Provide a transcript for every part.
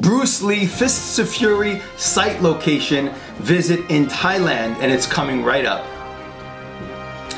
Bruce Lee Fists of Fury site location visit in Thailand, and it's coming right up.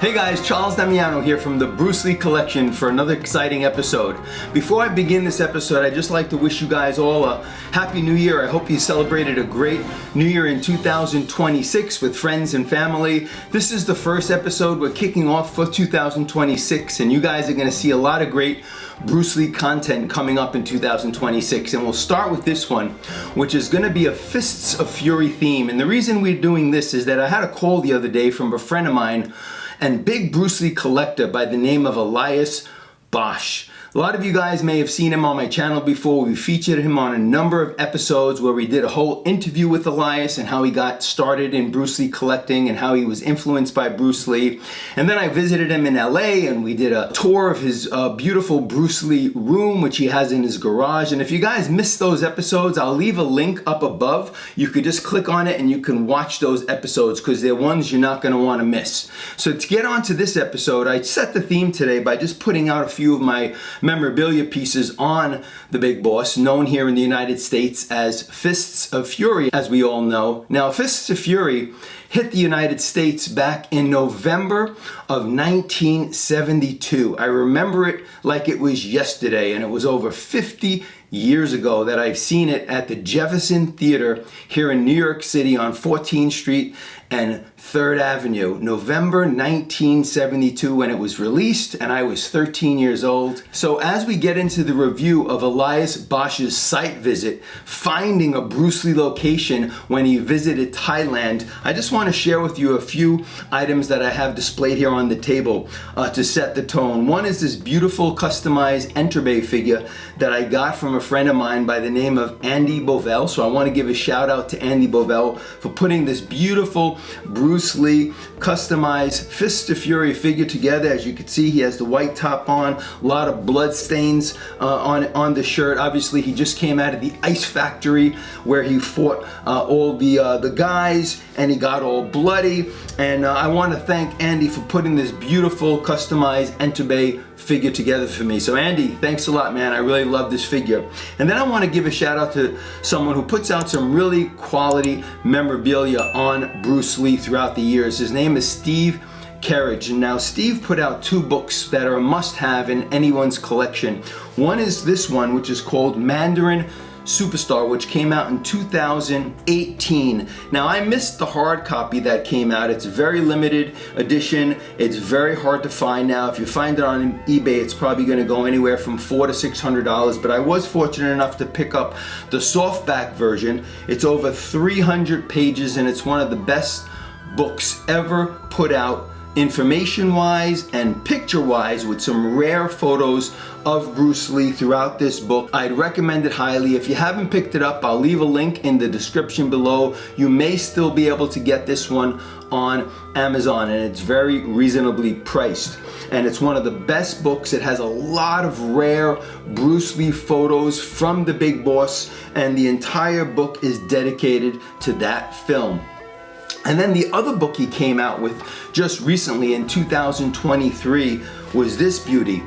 Hey guys, Charles Damiano here from the Bruce Lee Collection for another exciting episode. Before I begin this episode, I'd just like to wish you guys all a Happy New Year. I hope you celebrated a great New Year in 2026 with friends and family. This is the first episode we're kicking off for 2026, and you guys are going to see a lot of great Bruce Lee content coming up in 2026. And we'll start with this one, which is going to be a Fists of Fury theme. And the reason we're doing this is that I had a call the other day from a friend of mine and big Bruce Lee collector by the name of Elias Bosch. A lot of you guys may have seen him on my channel before. We featured him on a number of episodes where we did a whole interview with Elias and how he got started in Bruce Lee collecting and how he was influenced by Bruce Lee. And then I visited him in LA and we did a tour of his beautiful Bruce Lee room, which he has in his garage. And if you guys missed those episodes, I'll leave a link up above. You could just click on it and you can watch those episodes because they're ones you're not going to want to miss. So to get on to this episode, I set the theme today by just putting out a few of my memorabilia pieces on the Big Boss, known here in the United States as Fists of Fury, as we all know. Now, Fists of Fury hit the United States back in November of 1972. I remember it like it was yesterday, and it was over 50 years ago that I've seen it at the Jefferson Theater here in New York City on 14th Street and 3rd Avenue, November 1972 when it was released, and I was 13 years old. So as we get into the review of Elias Bosch's site visit, finding a Bruce Lee location when he visited Thailand, I just want to share with you a few items that I have displayed here on the table to set the tone. One is this beautiful customized Enterbay figure that I got from a friend of mine by the name of Andy Bovell. So I want to give a shout out to Andy Bovell for putting this beautiful Bruce Lee customized Fist of Fury figure together. As you can see, he has the white top on, a lot of blood stains on the shirt. Obviously, he just came out of the ice factory where he fought all the guys, and he got all bloody. And I want to thank Andy for putting this beautiful customized Enterbay figure together for me. So Andy, thanks a lot, man. I really love this figure. And then I want to give a shout out to someone who puts out some really quality memorabilia on Bruce Lee throughout the years. His name is Steve Carriage. And now Steve put out two books that are a must-have in anyone's collection. One is this one, which is called Mandarin Superstar, which came out in 2018. Now I missed the hard copy that came out. It's a very limited edition. It's very hard to find now. If you find it on eBay, it's probably going to go anywhere from $400 to $600, but I was fortunate enough to pick up the softback version. It's over 300 pages and it's one of the best books ever put out, information-wise and picture-wise, with some rare photos of Bruce Lee throughout this book. I'd recommend it highly. If you haven't picked it up, I'll leave a link in the description below. You may still be able to get this one on Amazon, and it's very reasonably priced. And it's one of the best books. It has a lot of rare Bruce Lee photos from the Big Boss, and the entire book is dedicated to that film. And then the other book he came out with just recently in 2023 was this beauty.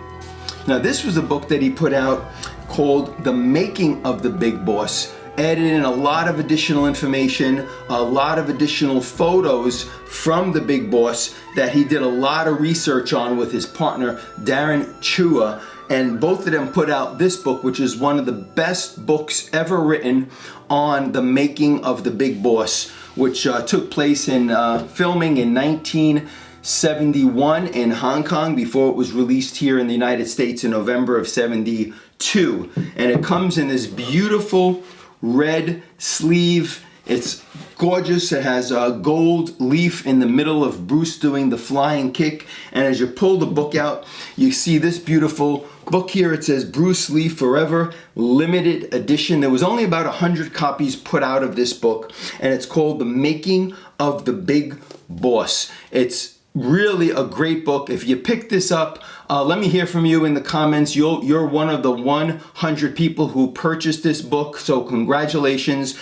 Now this was a book that he put out called The Making of the Big Boss. Added in a lot of additional information, a lot of additional photos from the Big Boss that he did a lot of research on with his partner Darren Chua. And both of them put out this book, which is one of the best books ever written on the making of the Big Boss, which took place in filming in 1971 in Hong Kong before it was released here in the United States in November of '72. And it comes in this beautiful red sleeve. It's gorgeous. It has a gold leaf in the middle of Bruce doing the flying kick. And as you pull the book out, you see this beautiful book here. It says Bruce Lee Forever Limited Edition. There was only about 100 copies put out of this book, and it's called The Making of the Big Boss. It's really a great book. If you pick this up, let me hear from you in the comments. You're one of the 100 people who purchased this book, so congratulations.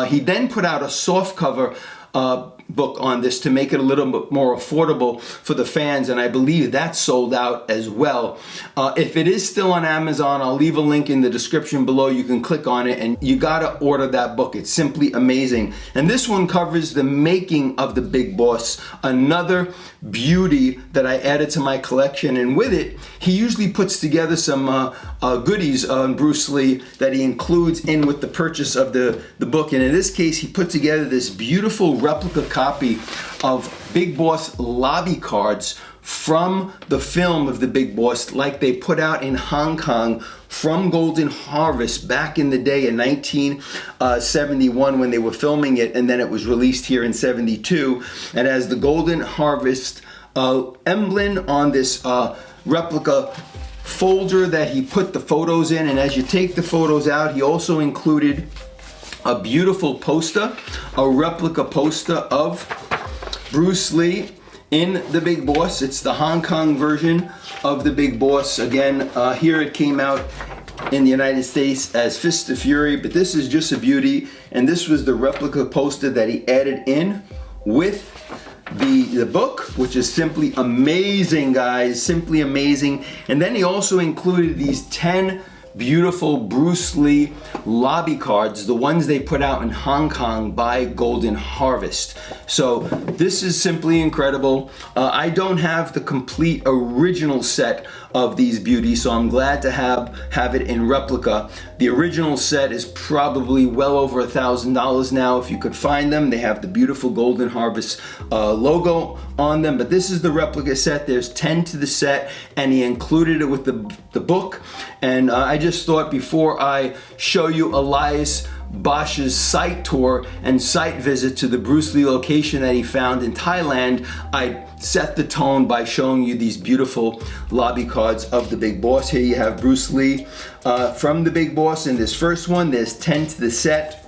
He then put out a softcover book on this to make it a little bit more affordable for the fans, and I believe that's sold out as well. If it is still on Amazon, I'll leave a link in the description below. You can click on it and you gotta order that book. It's simply amazing. And this one covers the making of the Big Boss, another beauty that I added to my collection. And with it, he usually puts together some goodies on Bruce Lee that he includes in with the purchase of the book. And in this case, he put together this beautiful replica copy of Big Boss lobby cards from the film of the Big Boss, like they put out in Hong Kong from Golden Harvest back in the day in 1971 when they were filming it, and then it was released here in 72. It has the Golden Harvest emblem on this replica folder that he put the photos in, and as you take the photos out, he also included a beautiful poster, a replica poster of Bruce Lee in the Big Boss. It's the Hong Kong version of the Big Boss. Again, here it came out in the United States as Fist of Fury, but this is just a beauty, and this was the replica poster that he added in with the book, which is simply amazing, guys, simply amazing. And then he also included these 10 beautiful Bruce Lee lobby cards, the ones they put out in Hong Kong by Golden Harvest. So this is simply incredible. I don't have the complete original set of these beauties, so I'm glad to have it in replica. The original set is probably well over $1,000 now if you could find them. They have the beautiful Golden Harvest logo on them, but this is the replica set. There's 10 to the set, and he included it with the book. And I just thought before I show you Elias Bosch's site tour and site visit to the Bruce Lee location that he found in Thailand, I'd set the tone by showing you these beautiful lobby cards of the Big Boss. Here you have Bruce Lee from the Big Boss in this first one. There's 10 to the set.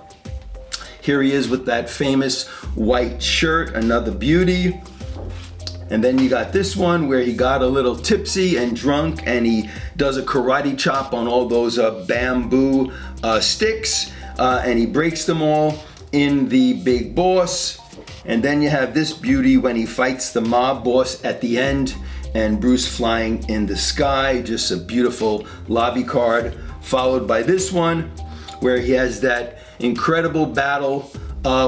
Here he is with that famous white shirt, another beauty. And then you got this one where he got a little tipsy and drunk, and he does a karate chop on all those bamboo sticks, and he breaks them all in the Big Boss. And then you have this beauty when he fights the mob boss at the end, and Bruce flying in the sky. Just a beautiful lobby card, followed by this one where he has that incredible battle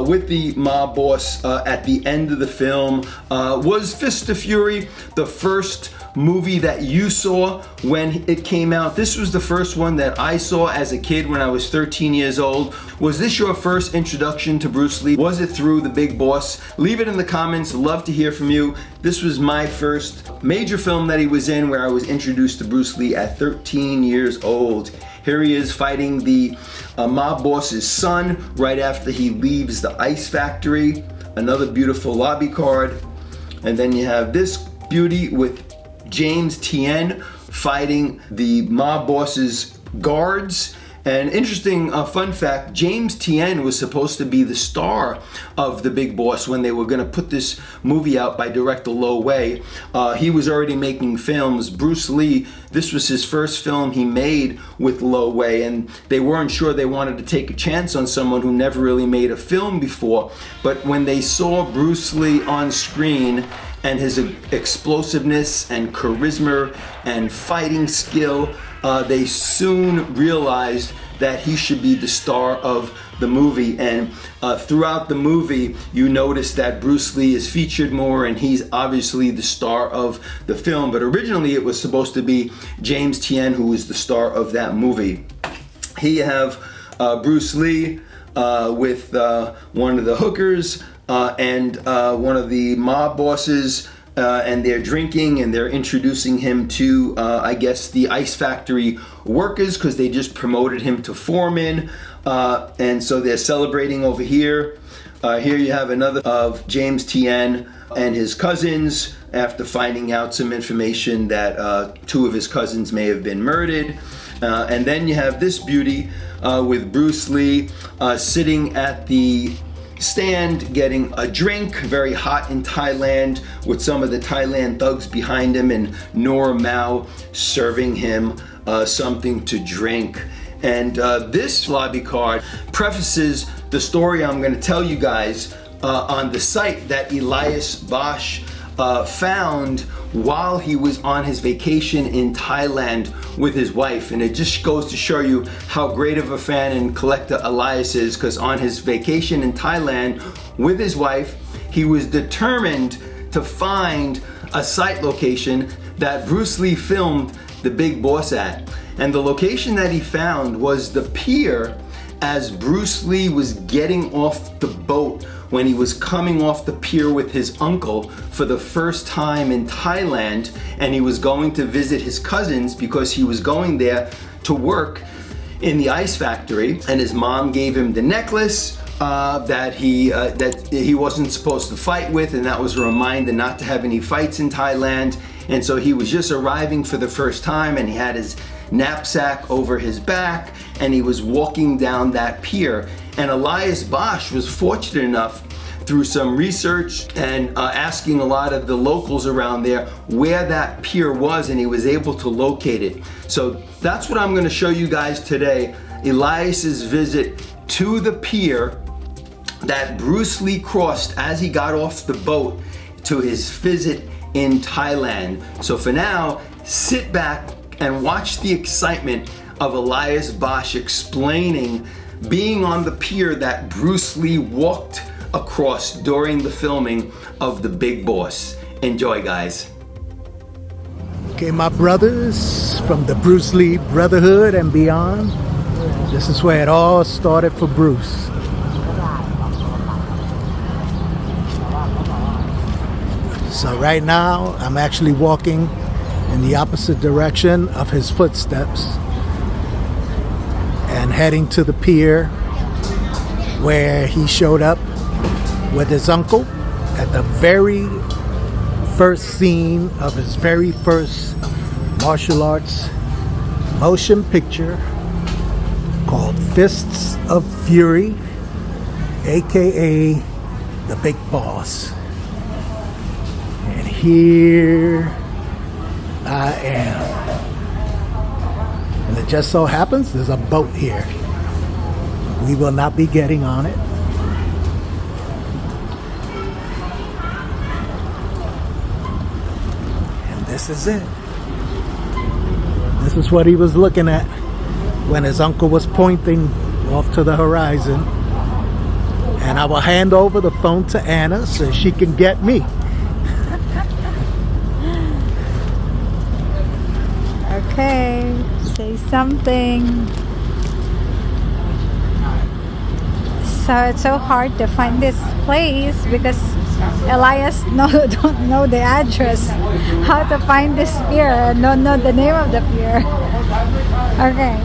with the mob boss at the end of the film. Was Fist of Fury the first movie that you saw when it came out? This was the first one that I saw as a kid when I was 13 years old. Was this your first introduction to Bruce Lee? Was it through the Big Boss? Leave it in the comments. Love to hear from you. This was my first major film that he was in, where I was introduced to Bruce Lee at 13 years old. Here he is fighting the mob boss's son right after he leaves the ice factory. Another beautiful lobby card. And then you have this beauty with James Tien fighting the mob boss's guards. And interesting fun fact, James Tien was supposed to be the star of the Big Boss when they were going to put this movie out by director Lo Wei. He was already making films. Bruce Lee, this was his first film he made with Lo Wei, and they weren't sure they wanted to take a chance on someone who never really made a film before. But when they saw Bruce Lee on screen and his explosiveness and charisma and fighting skill, they soon realized that he should be the star of the movie. And throughout the movie, you notice that Bruce Lee is featured more, and he's obviously the star of the film. But originally it was supposed to be James Tien who was the star of that movie. Here you have Bruce Lee with one of the hookers and one of the mob bosses, and they're drinking, and they're introducing him to, I guess, the ice factory workers, because they just promoted him to foreman, and so they're celebrating over here. Here you have another of James Tien and his cousins after finding out some information that two of his cousins may have been murdered. And then you have this beauty with Bruce Lee sitting at the stand getting a drink, very hot in Thailand, with some of the Thailand thugs behind him, and Nora Mao serving him something to drink. And this lobby card prefaces the story I'm going to tell you guys on the site that Elias Bosch found while he was on his vacation in Thailand with his wife. And it just goes to show you how great of a fan and collector Elias is, because on his vacation in Thailand with his wife, he was determined to find a site location that Bruce Lee filmed The Big Boss at. And the location that he found was the pier as Bruce Lee was getting off the boat when he was coming off the pier with his uncle for the first time in Thailand, and he was going to visit his cousins because he was going there to work in the ice factory, and his mom gave him the necklace that he wasn't supposed to fight with, and that was a reminder not to have any fights in Thailand. And so he was just arriving for the first time, and he had his knapsack over his back, and he was walking down that pier. And Elias Bosch was fortunate enough, through some research and asking a lot of the locals around there, where that pier was, and he was able to locate it. So that's what I'm going to show you guys today, Elias's visit to the pier that Bruce Lee crossed as he got off the boat to his visit in Thailand. So for now, sit back and watch the excitement of Elias Bosch explaining being on the pier that Bruce Lee walked across during the filming of The Big Boss. Enjoy, guys. Okay, my brothers from the Bruce Lee Brotherhood and beyond, this is where it all started for Bruce. So right now, I'm actually walking in the opposite direction of his footsteps and heading to the pier where he showed up with his uncle at the very first scene of his very first martial arts motion picture called Fists of Fury, aka The Big Boss. And here I am. And it just so happens there's a boat here. We will not be getting on it. And this is it. This is what he was looking at when his uncle was pointing off to the horizon. And I will hand over the phone to Anna so she can get me. Okay, say something. So it's so hard to find this place because Elias don't know the address. How to find this pier and don't know the name of the pier. Okay.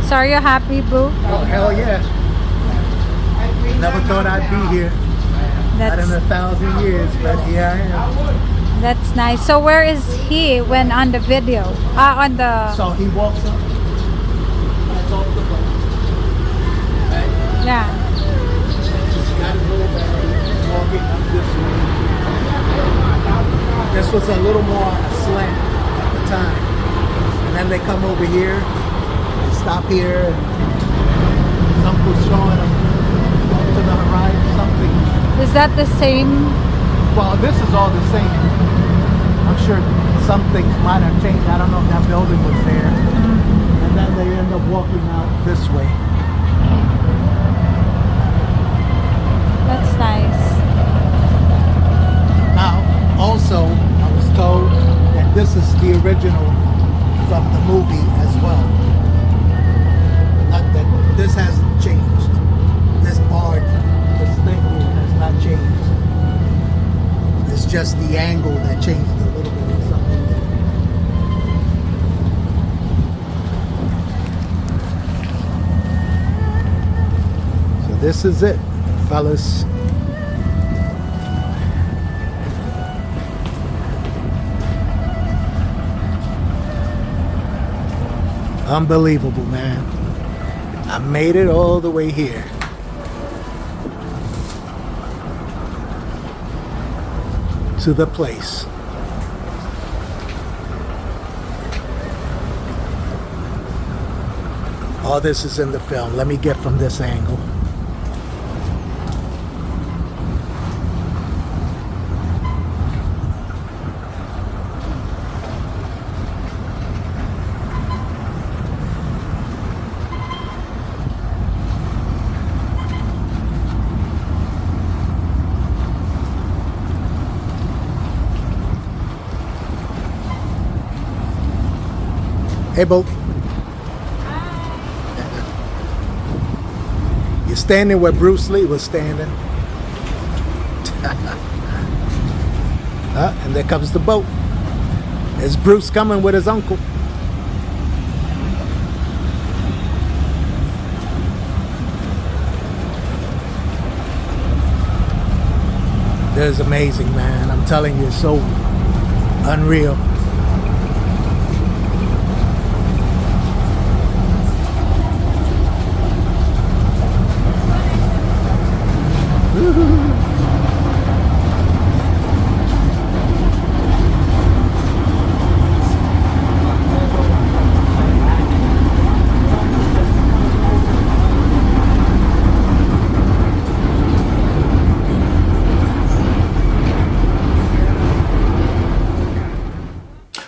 So are you happy, Boo? Oh, hell yeah. Never thought I'd be here. Not in 1,000 years, but here I am. That's nice. So where is he when on the video? On the... So he walks up. That's off the boat. Right? Yeah. He's got his little bag. Walking up this way. This was a little more slant at the time. And then they come over here. They stop here. And his uncle's showing them up to the horizon something. Is that the same? Well, this is all the same. I'm sure some things might have changed. I don't know if that building was there. And then they end up walking out this way. That's nice. Now, also, I was told that this is the original from the movie as well. Not that this hasn't changed. This barge, this thing here has not changed. It's just the angle that changed a little bit or something. So this is it, fellas. Unbelievable, man. I made it all the way here. To the place. All this is in the film. Let me get from this angle. Hey, Bo. You're standing where Bruce Lee was standing. And there comes the boat. There's Bruce coming with his uncle. That is amazing, man. I'm telling you, it's so unreal.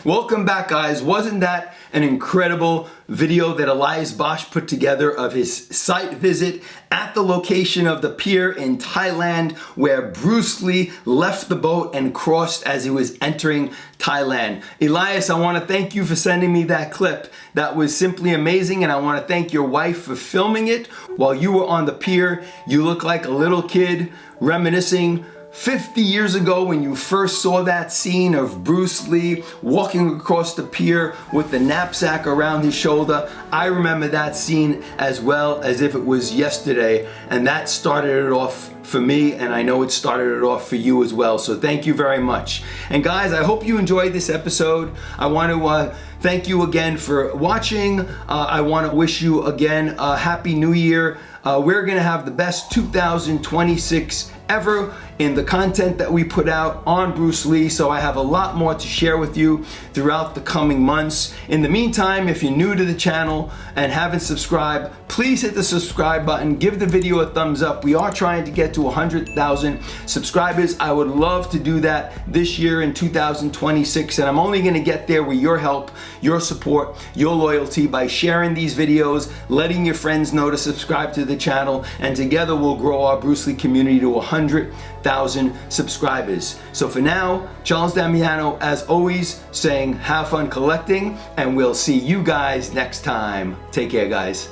Welcome back, guys. Wasn't that an incredible video that Elias Bosch put together of his site visit at the location of the pier in Thailand where Bruce Lee left the boat and crossed as he was entering Thailand? Elias, I want to thank you for sending me that clip. That was simply amazing, and I want to thank your wife for filming it while you were on the pier. You look like a little kid reminiscing 50 years ago when you first saw that scene of Bruce Lee walking across the pier with the knapsack around his shoulder. I remember that scene as well as if it was yesterday, and that started it off for me, and I know it started it off for you as well. So thank you very much. And guys, I hope you enjoyed this episode. I want to thank you again for watching. I want to wish you again a Happy New Year. We're going to have the best 2026 ever in the content that we put out on Bruce Lee, so I have a lot more to share with you throughout the coming months. In the meantime, if you're new to the channel and haven't subscribed, please hit the subscribe button, give the video a thumbs up. We are trying to get to 100,000 subscribers. I would love to do that this year in 2026, and I'm only going to get there with your help, your support, your loyalty, by sharing these videos, letting your friends know to subscribe to the channel, and together we'll grow our Bruce Lee community to 100,000 subscribers. So for now, Charles Damiano, as always, saying have fun collecting, and we'll see you guys next time. Take care, guys.